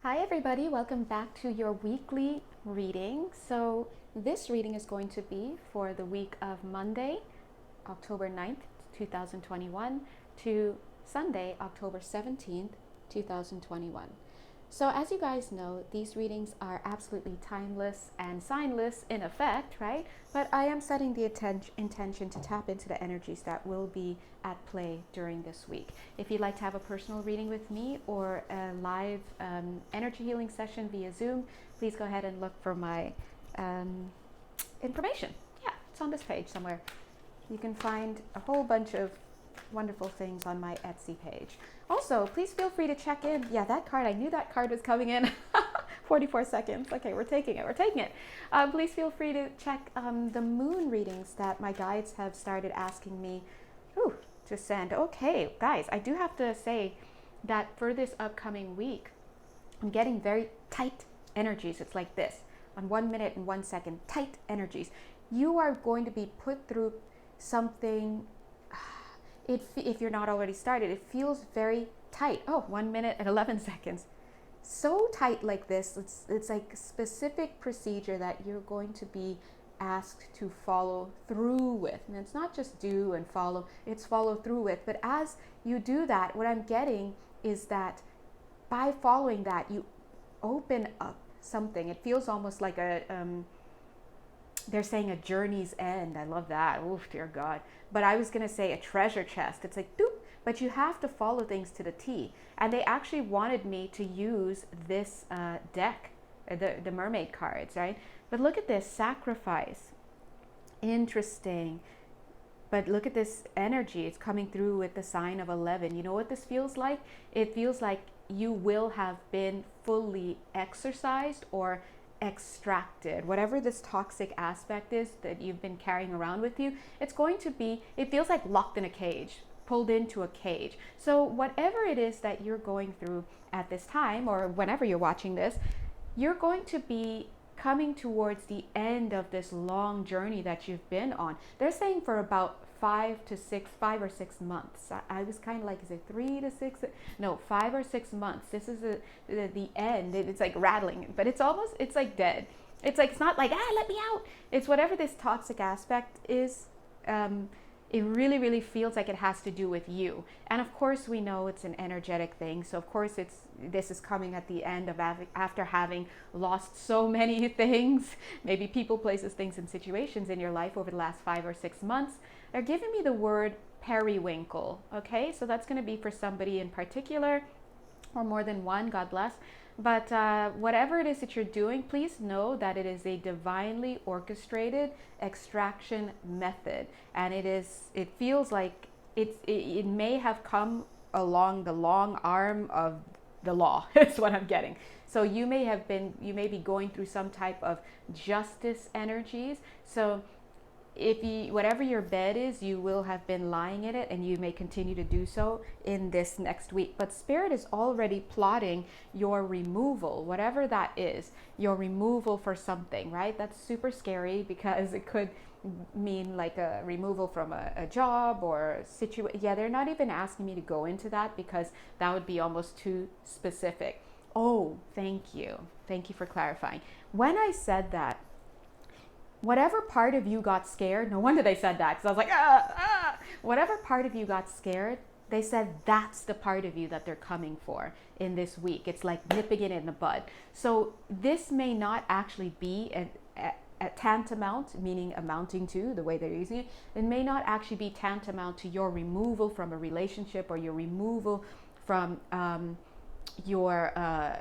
Hi everybody, welcome back to your weekly reading. So this reading is going to be for the week of Monday, October 9th, 2021 to Sunday, October 17th, 2021. So as you guys know, these readings are absolutely timeless and signless in effect, right? But I am setting the intention to tap into the energies that will be at play during this week. If you'd like to have a personal reading with me or a live energy healing session via Zoom, please go ahead and look for my information. Yeah, it's on this page somewhere. You can find a whole bunch of wonderful things on my Etsy page. Also, please feel free to check in. Yeah, that card, I knew that card was coming in. 44 seconds. Okay, we're taking it. Please feel free to check the moon readings that my guides have started asking me to send. Okay, guys, I do have to say that for this upcoming week, I'm getting very tight energies. It's like this, on 1 minute and 1 second, tight energies. You are going to be put through something. If you're not already started, it feels very tight. 1 minute and 11 seconds. So tight like this. It's like a specific procedure that you're going to be asked to follow through with. And it's not just do and follow, it's follow through with. But as you do that, what I'm getting is that by following that, you open up something. It feels almost like they're saying a journey's end. I love that. Oof, dear God. But I was going to say a treasure chest. It's like, doop, but you have to follow things to the T. And they actually wanted me to use this deck, the mermaid cards, right? But look at this, sacrifice. Interesting. But look at this energy. It's coming through with the sign of 11. You know what this feels like? It feels like you will have been fully exorcised or extracted, whatever this toxic aspect is that you've been carrying around with you. It's going to be, it feels like locked in a cage, pulled into a cage. So whatever it is that you're going through at this time, or whenever you're watching this, you're going to be coming towards the end of this long journey that you've been on. They're saying for about 5 or 6 months. I was kind of like, is it 3 to 6? No, 5 or 6 months. This is the end. It's like rattling, but it's like dead. It's like, it's not like, let me out. It's whatever this toxic aspect is. It really, really feels like it has to do with you. And of course, we know it's an energetic thing. So of course, this is coming at the end of after having lost so many things, maybe people, places, things, and situations in your life over the last 5 or 6 months. They're giving me the word periwinkle. Okay, so that's going to be for somebody in particular, or more than one. God bless. But whatever it is that you're doing, please know that it is a divinely orchestrated extraction method. And it feels like it may have come along the long arm of the law, is what I'm getting. So you may be going through some type of justice energies. So whatever your bed is, you will have been lying in it, and you may continue to do so in this next week. But Spirit is already plotting your removal, whatever that is, your removal for something, right? That's super scary because it could mean like a removal from a job or situation. Yeah, they're not even asking me to go into that because that would be almost too specific. Oh, thank you. Thank you for clarifying. When I said that, whatever part of you got scared, no wonder they said that, because I was like, whatever part of you got scared, they said that's the part of you that they're coming for in this week. It's like nipping it in the bud. So this may not actually be a tantamount, meaning amounting to, the way they're using it. It may not actually be tantamount to your removal from a relationship or your removal from your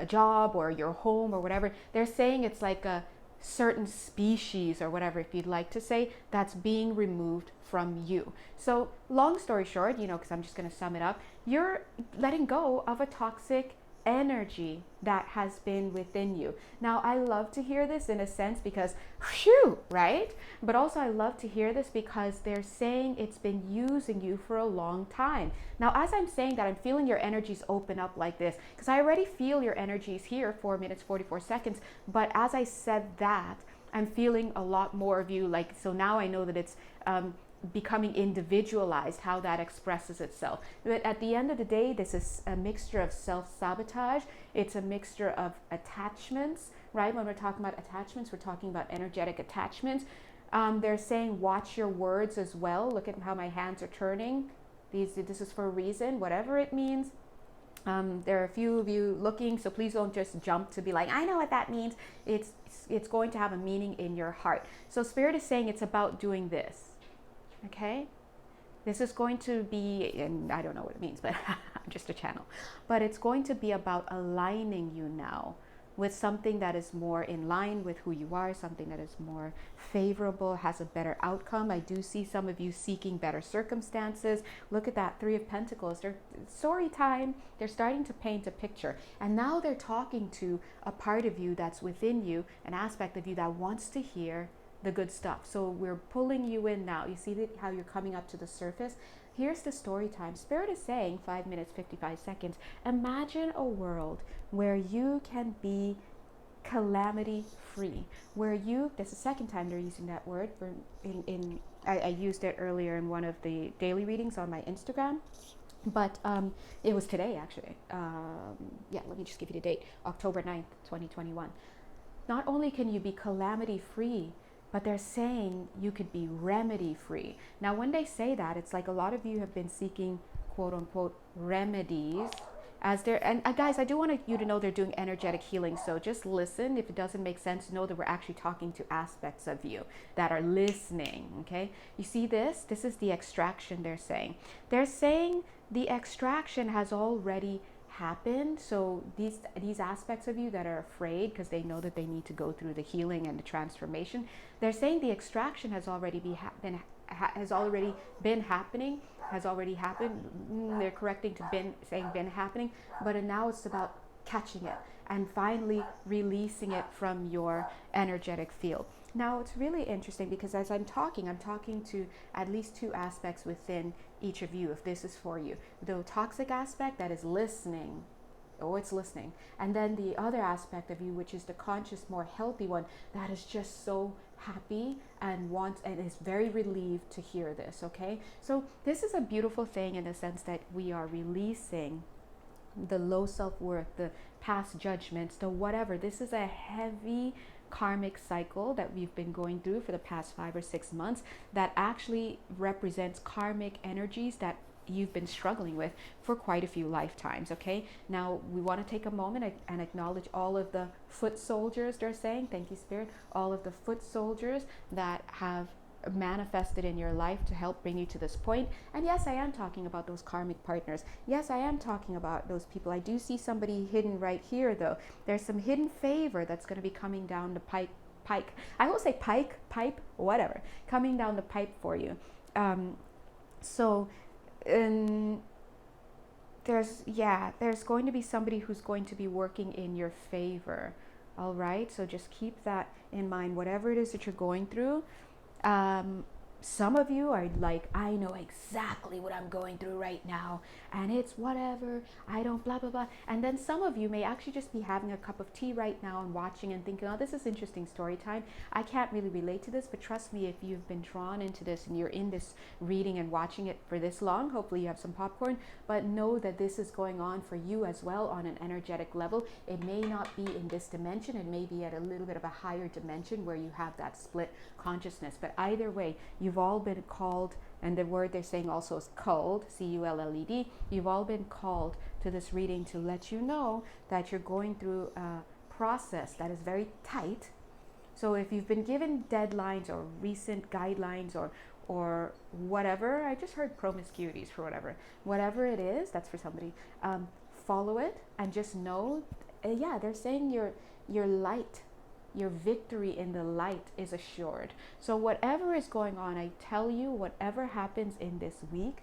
job or your home or whatever. They're saying it's like a certain species or whatever, if you'd like to say, that's being removed from you. So long story short, because I'm just going to sum it up, you're letting go of a toxic energy that has been within you. Now, I love to hear this in a sense because, phew, right? But also I love to hear this because they're saying it's been using you for a long time. Now, as I'm saying that, I'm feeling your energies open up like this because I already feel your energies here, 4 minutes, 44 seconds. But as I said that, I'm feeling a lot more of you. Like, so now I know that it's becoming individualized, how that expresses itself. But at the end of the day, this is a mixture of self-sabotage. It's a mixture of attachments, right? When we're talking about attachments, we're talking about energetic attachments. They're saying watch your words as well. Look at how my hands are turning. This is for a reason, whatever it means. There are a few of you looking, so please don't just jump to be like, I know what that means. It's going to have a meaning in your heart. So Spirit is saying it's about doing this. Okay, this is going to be, and I don't know what it means, but I'm just a channel, but it's going to be about aligning you now with something that is more in line with who you are, something that is more favorable, has a better outcome. I do see some of you seeking better circumstances. Look at that 3 of Pentacles. They're story time. They're starting to paint a picture, and now they're talking to a part of you that's within you, an aspect of you that wants to hear the good stuff. So we're pulling you in now. You see how you're coming up to the surface? Here's the story time. Spirit is saying 5 minutes, 55 seconds. Imagine a world where you can be calamity free, where you, that's the second time they're using that word. I used it earlier in one of the daily readings on my Instagram. But it was today actually. Yeah, let me just give you the date. October 9th, 2021. Not only can you be calamity free, but they're saying you could be remedy free. Now, when they say that, it's like a lot of you have been seeking quote unquote remedies as they're, and guys, I do want you to know they're doing energetic healing. So just listen. If it doesn't make sense, know that we're actually talking to aspects of you that are listening. Okay. You see this? This is the extraction they're saying. They're saying the extraction has already happened. So these aspects of you that are afraid because they know that they need to go through the healing and the transformation, they're saying the extraction has already happened. They're correcting to been happening, but now it's about catching it and finally releasing it from your energetic field. Now it's really interesting because as I'm talking to at least 2 aspects within each of you, if this is for you. The toxic aspect that is listening, it's listening. And then the other aspect of you, which is the conscious, more healthy one, that is just so happy and is very relieved to hear this, okay? So this is a beautiful thing in the sense that we are releasing the low self-worth, the past judgments, the whatever. This is a heavy karmic cycle that we've been going through for the past 5 or 6 months that actually represents karmic energies that you've been struggling with for quite a few lifetimes. Okay, now we want to take a moment and acknowledge all of the foot soldiers, they're saying, thank you Spirit, all of the foot soldiers that have manifested in your life to help bring you to this point. And yes, I am talking about those karmic partners. Yes, I am talking about those people. I do see somebody hidden right here though. There's some hidden favor that's going to be coming down the pike. I will say pipe, whatever, coming down the pipe for you. There's going to be somebody who's going to be working in your favor. All right, so just keep that in mind, whatever it is that you're going through. Some of you are like, I know exactly what I'm going through right now, and it's whatever, I don't blah blah blah. And then some of you may actually just be having a cup of tea right now and watching and thinking, oh, this is interesting story time. I can't really relate to this, but trust me, if you've been drawn into this and you're in this reading and watching it for this long, hopefully you have some popcorn, but know that this is going on for you as well on an energetic level. It may not be in this dimension, it may be at a little bit of a higher dimension where you have that split consciousness, but either way, you've all been called, and the word they're saying also is culled, C-U-L-L-E-D. You've all been called to this reading to let you know that you're going through a process that is very tight. So if you've been given deadlines or recent guidelines or whatever, I just heard promiscuities for whatever it is, that's for somebody, follow it and just know, they're saying your light, your victory in the light is assured. So whatever is going on, I tell you, whatever happens in this week,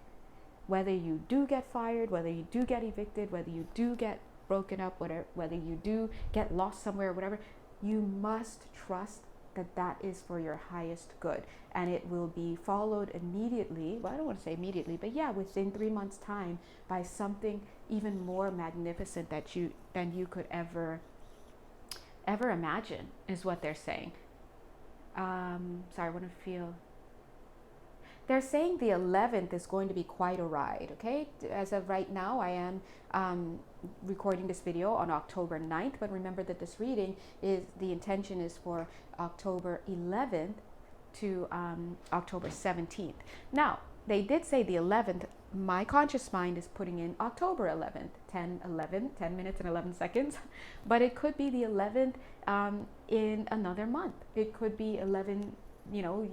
whether you do get fired, whether you do get evicted, whether you do get broken up, whether you do get lost somewhere, whatever, you must trust that that is for your highest good, and it will be followed immediately. Well, I don't want to say immediately, but within 3 months' time, by something even more magnificent than you could ever imagine, is what they're saying. Sorry, I want to feel. they're saying the 11th is going to be quite a ride, okay? As of right now, I am recording this video on October 9th, but remember that this reading is, the intention is for October 11th to October 17th. Now, they did say the 11th. My conscious mind is putting in October 11th, 10 minutes and 11 seconds, but it could be the 11th in another month. It could be 11, you know,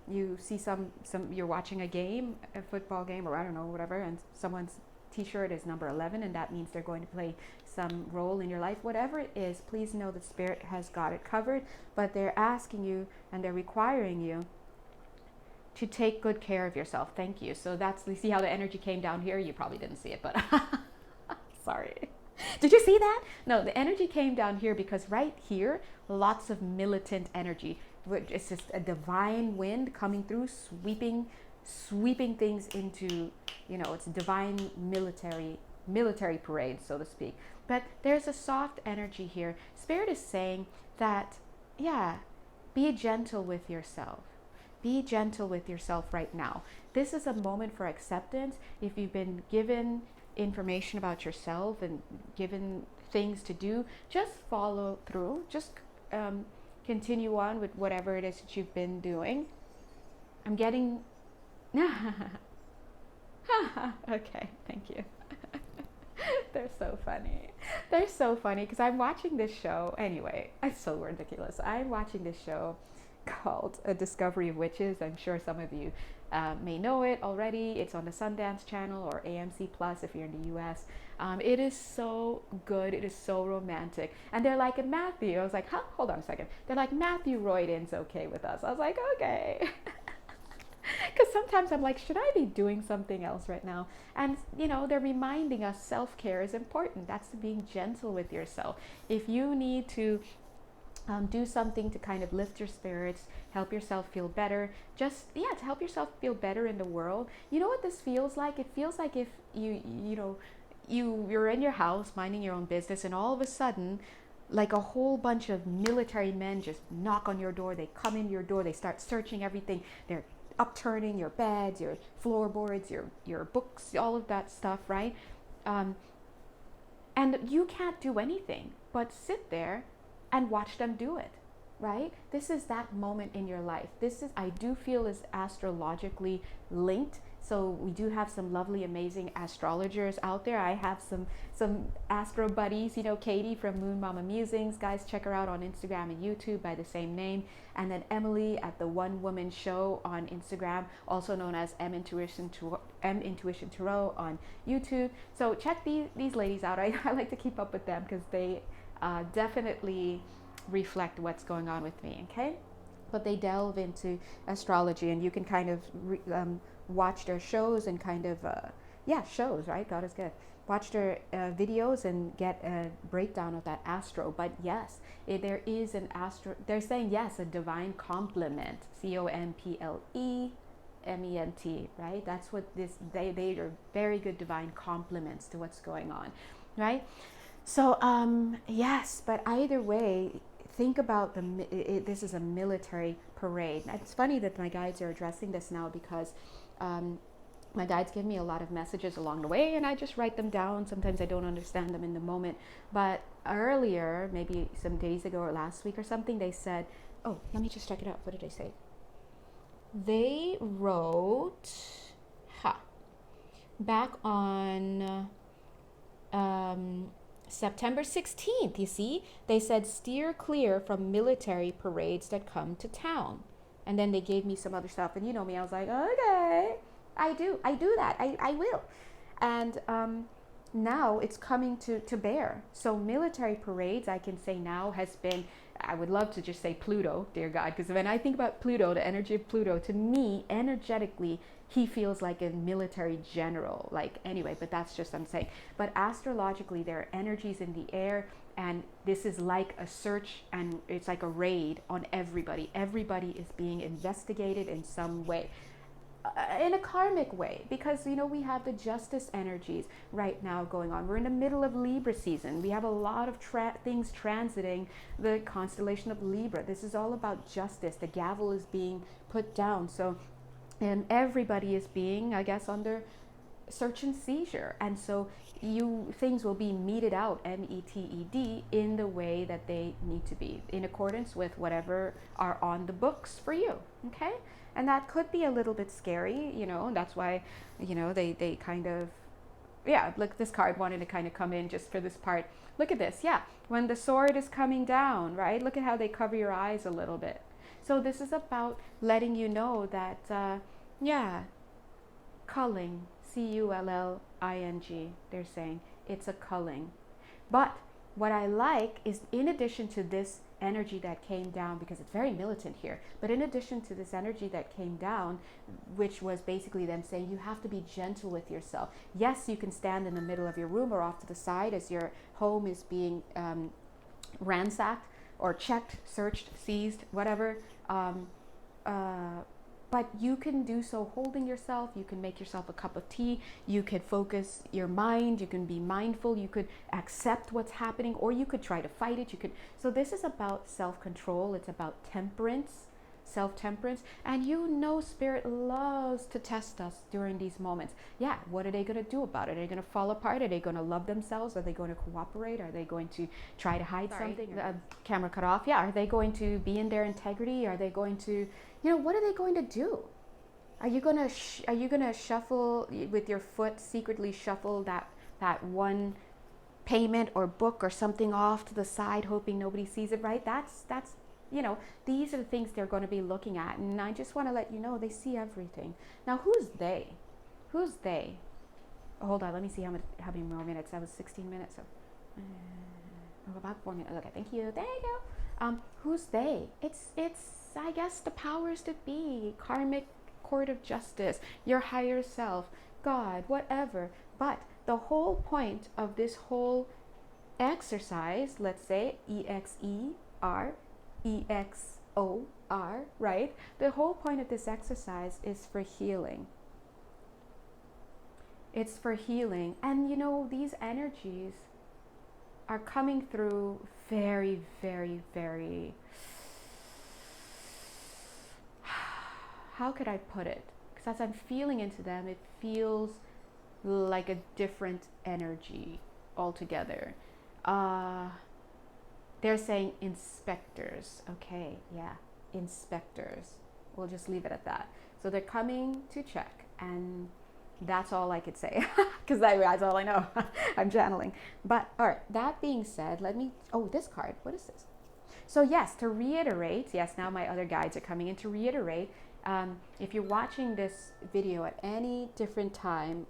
you see some you're watching a game, a football game, or I don't know, whatever, and someone's t-shirt is number 11, and that means they're going to play some role in your life. Whatever it is, please know that Spirit has got it covered, but they're asking you and they're requiring you to take good care of yourself. Thank you. So that's, you see how the energy came down here? You probably didn't see it, but sorry. Did you see that? No, the energy came down here because right here, lots of militant energy. It's just a divine wind coming through, sweeping things into, you know, it's divine military parade, so to speak. But there's a soft energy here. Spirit is saying that, yeah, be gentle with yourself. Be gentle with yourself right now. This is a moment for acceptance. If you've been given information about yourself and given things to do, just follow through. Just continue on with whatever it is that you've been doing. I'm getting... Okay, thank you. They're so funny. They're so funny because I'm watching this show. Anyway, it's so ridiculous. I'm watching this show called A Discovery of Witches. I'm sure some of you may know it already. It's on the Sundance Channel or AMC Plus if you're in the US. It is so good. It is so romantic. And they're like, Matthew. I was like, huh? Hold on a second. They're like, Matthew Royden's okay with us. I was like, okay. Because sometimes I'm like, should I be doing something else right now? And, you know, they're reminding us self-care is important. That's being gentle with yourself. If you need to do something to kind of lift your spirits, help yourself feel better, just, yeah, to help yourself feel better in the world. You know what this feels like? It feels like if you're in your house minding your own business, and all of a sudden, like a whole bunch of military men just knock on your door. They come in your door. They start searching everything. They're upturning your beds, your floorboards, your books, all of that stuff, right? And you can't do anything but sit there and watch them do it, right? This is that moment in your life. This is, I do feel, is astrologically linked. So we do have some lovely, amazing astrologers out there. I have some astro buddies, you know, Katie from Moon Mama Musings. Guys, check her out on Instagram and YouTube by the same name. And then Emily at the One Woman Show on Instagram, also known as M Intuition Tarot on YouTube. So check these ladies out. I like to keep up with them because they definitely reflect what's going on with me, okay? But they delve into astrology, and you can kind of watch their shows and kind of, shows, right? God is good. Watch their videos and get a breakdown of that astro. But yes, there is an astro, they're saying, yes, a divine complement, COMPLEMENT, right? That's what this, they are very good divine complements to what's going on, right? So, yes, but either way, think about this is a military parade. It's funny that my guides are addressing this now because my guides give me a lot of messages along the way, and I just write them down. Sometimes I don't understand them in the moment. But earlier, maybe some days ago or last week or something, they said, oh, let me just check it out. What did they say? They wrote, back on September 16th, you see, they said, steer clear from military parades that come to town. And then they gave me some other stuff. And you know me, I was like, okay, I do that. I will. And now it's coming to bear. So military parades, I can say now, has been, I would love to just say Pluto, dear God, because when I think about Pluto, the energy of Pluto, to me, energetically, he feels like a military general. Like, anyway, but that's just, I'm saying. But astrologically, there are energies in the air, and this is like a search, and it's like a raid on everybody. Everybody is being investigated in some way. In a karmic way, because, you know, we have the justice energies right now going on. We're in the middle of Libra season. We have a lot of things transiting the constellation of Libra. This is all about justice. The gavel is being put down. So and everybody is being, I guess, under search and seizure, and so things will be meted out, meted, in the way that they need to be, in accordance with whatever are on the books for you. Okay, and that could be a little bit scary, you know. That's why, you know, they kind of, yeah, look, this card wanted to kind of come in just for this part. Look at this, yeah, when the sword is coming down, right? Look at how they cover your eyes a little bit. So this is about letting you know that, yeah, culling, culling, they're saying it's a culling. But what I like is, in addition to this energy that came down, because it's very militant here, but in addition to this energy that came down, which was basically them saying you have to be gentle with yourself. Yes, you can stand in the middle of your room or off to the side as your home is being ransacked or checked, searched, seized, whatever. But you can do so holding yourself. You can make yourself a cup of tea. You could focus your mind. You can be mindful. You could accept what's happening, or you could try to fight it. You could. So this is about self-control. It's about temperance, self-temperance. And you know, Spirit loves to test us during these moments. Yeah, what are they going to do about it? Are they going to fall apart? Are they going to love themselves? Are they going to cooperate? Are they going to try to hide something? Camera cut off. Yeah, are they going to be in their integrity? Are they going to, you know, what are they going to do? Are you gonna shuffle with your foot, secretly shuffle that one payment or book or something off to the side, hoping nobody sees it, right? That's you know, these are the things they're going to be looking at, and I just want to let you know they see everything. Now, who's they? Who's they? Oh, hold on, let me see how many more minutes. That was 16 minutes. So, about 4 minutes. Okay, thank you. There you go. Who's they? It's I guess the powers that be, karmic court of justice, your higher self, God, whatever. But the whole point of this whole exercise, let's say EXER, EXOR, right? The whole point of this exercise is for healing. It's for healing. And you know, these energies are coming through very, very, very, how could I put it? Because as I'm feeling into them, it feels like a different energy altogether. They're saying inspectors. Okay, yeah, inspectors. We'll just leave it at that. So they're coming to check, and that's all I could say, because that's all I know. I'm channeling. But all right, that being said, this card, what is this? So yes, to reiterate, yes, now my other guides are coming in to reiterate. If you're watching this video at any different time,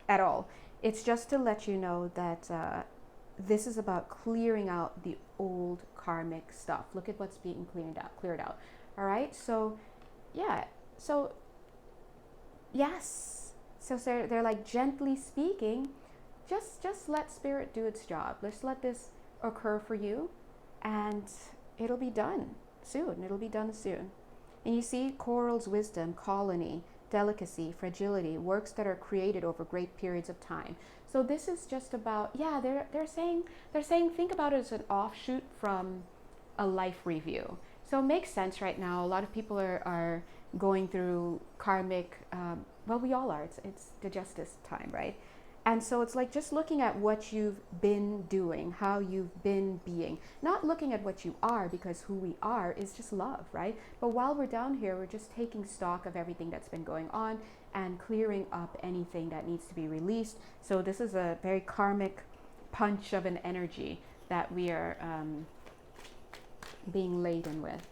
at all, it's just to let you know that this is about clearing out the old karmic stuff. Look at what's being cleared out. All right, so yeah, so yes, so they're like, gently speaking, just let Spirit do its job. Let's let this occur for you, and it'll be done soon. It'll be done soon. And you see, corals, wisdom, colony, delicacy, fragility, works that are created over great periods of time. So this is just about, yeah, they're saying think about it as an offshoot from a life review. So it makes sense right now. A lot of people are going through karmic, well, we all are. It's the justice time, right? And so it's like just looking at what you've been doing, how you've been being, not looking at what you are, because who we are is just love, right? But while we're down here, we're just taking stock of everything that's been going on and clearing up anything that needs to be released. So this is a very karmic punch of an energy that we are being laden with.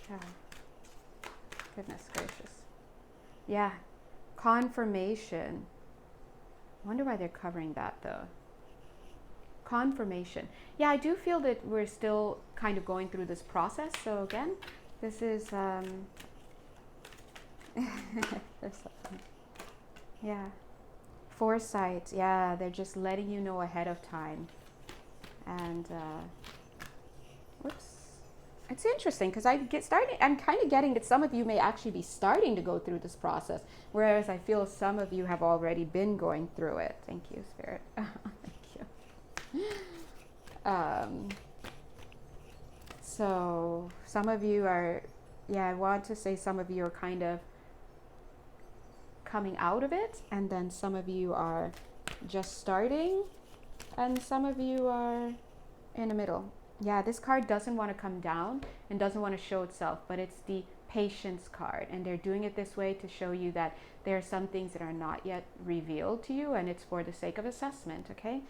Oh, goodness gracious. Yeah, confirmation. I wonder why they're covering that though. Confirmation. Yeah, I do feel that we're still kind of going through this process. So again, this is yeah, foresight. Yeah, they're just letting you know ahead of time. And whoops. It's interesting because I'm kind of getting that some of you may actually be starting to go through this process, whereas I feel some of you have already been going through it. Thank you, Spirit. Thank you. So some of you are, yeah, I want to say some of you are kind of coming out of it, and then some of you are just starting, and some of you are in the middle. Yeah, this card doesn't want to come down and doesn't want to show itself, but it's the patience card, and they're doing it this way to show you that there are some things that are not yet revealed to you, and it's for the sake of assessment. Okay,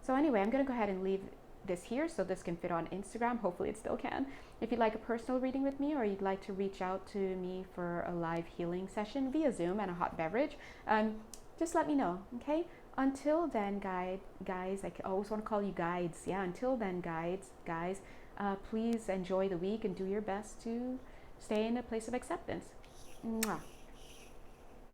so anyway, I'm going to go ahead and leave this here so this can fit on Instagram. Hopefully it still can. If you'd like a personal reading with me, or you'd like to reach out to me for a live healing session via Zoom and a hot beverage, just let me know. Okay, until then, guys, I always want to call you guides. Yeah, until then, guys, please enjoy the week and do your best to stay in a place of acceptance. Mwah.